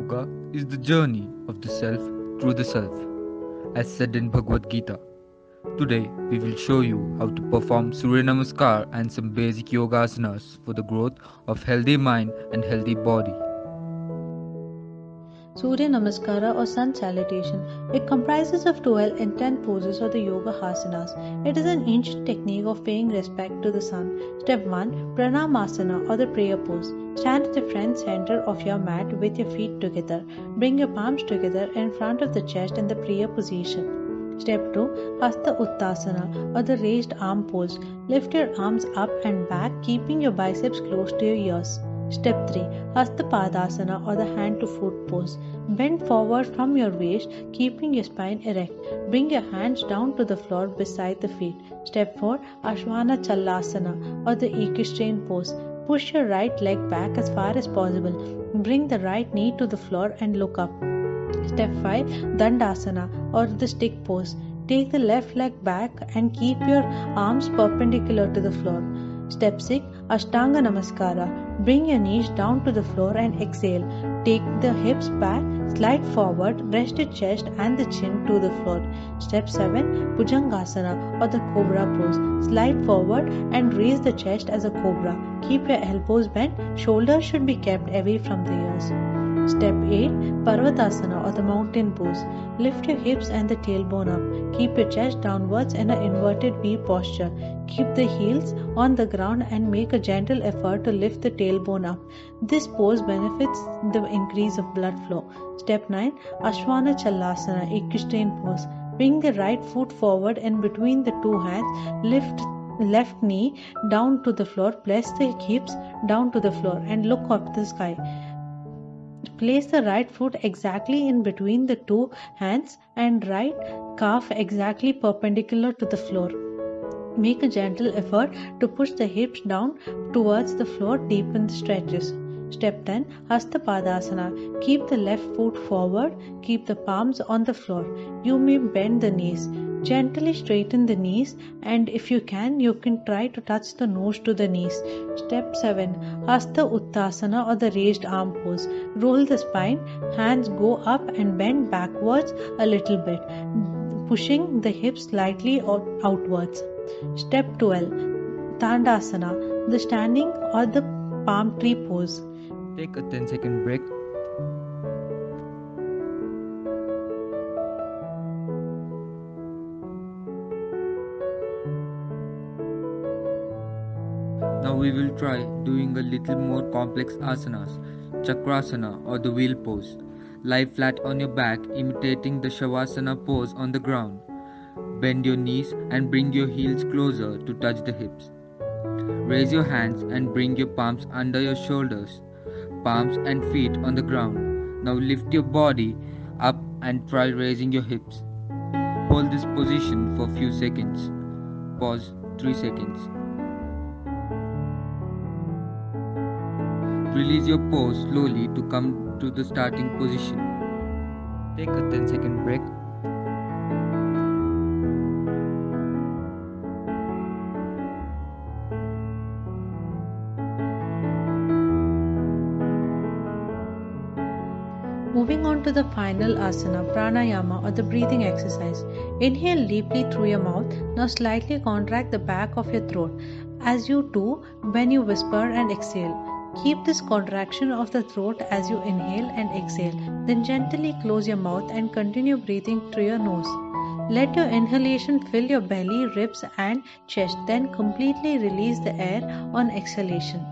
Yoga is the journey of the self through the self, as said in Bhagavad Gita. Today, we will show you how to perform Surya Namaskar and some basic yoga asanas for the growth of healthy mind and healthy body. Surya Namaskara or Sun Salutation. It comprises of 12 and 10 poses or the Yoga Asanas. It is an ancient technique of paying respect to the sun. Step 1. Pranamasana or the prayer pose. Stand at the front center of your mat with your feet together. Bring your palms together in front of the chest in the prayer position. Step 2. Hasta Uttasana or the raised arm pose. Lift your arms up and back, keeping your biceps close to your ears. Step 3. Hasta Padasana or the hand to foot pose. Bend forward from your waist, keeping your spine erect. Bring your hands down to the floor beside the feet. Step 4. Ashwana Chalasana or the equestrian pose. Push your right leg back as far as possible. Bring the right knee to the floor and look up. Step 5. Dandasana or the stick pose. Take the left leg back and keep your arms perpendicular to the floor. Step 6. Ashtanga Namaskara. Bring your knees down to the floor and exhale. Take the hips back, slide forward, rest your chest and the chin to the floor. Step 7. Bhujangasana or the cobra pose. Slide forward and raise the chest as a cobra. Keep your elbows bent. Shoulders should be kept away from the ears. Step 8. Parvatasana or the mountain pose. Lift your hips and the tailbone up. Keep your chest downwards in an inverted V posture. Keep the heels on the ground and make a gentle effort to lift the tailbone up. This pose benefits the increase of blood flow. Step 9. Ashwana Chalasana, equestrian pose. Bring the right foot forward in between the two hands. Lift left knee down to the floor. Press the hips down to the floor and look up the sky. Place the right foot exactly in between the two hands and right calf exactly perpendicular to the floor. Make a gentle effort to push the hips down towards the floor, deepen the stretches. Step 10. Hasta Padasana. Keep the left foot forward, keep the palms on the floor. You may bend the knees. Gently straighten the knees, and if you can try to touch the nose to the knees. Step 7. Hasta Uttasana or the raised arm pose. Roll the spine, hands go up and bend backwards a little bit, pushing the hips slightly outwards. Step 12. Dandasana, the standing or the palm tree pose. Take a 10-second break. Now we will try doing a little more complex asanas, Chakrasana or the wheel pose. Lie flat on your back, imitating the Shavasana pose on the ground. Bend your knees and bring your heels closer to touch the hips. Raise your hands and bring your palms under your shoulders, palms and feet on the ground. Now lift your body up and try raising your hips. Hold this position for a few seconds. Pause 3 seconds. Release your pose slowly to come to the starting position. Take a 10-second break. Moving on to the final asana, pranayama or the breathing exercise. Inhale deeply through your mouth. Now slightly contract the back of your throat, as you do when you whisper and exhale. Keep this contraction of the throat as you inhale and exhale. Then gently close your mouth and continue breathing through your nose. Let your inhalation fill your belly, ribs and chest. Then completely release the air on exhalation.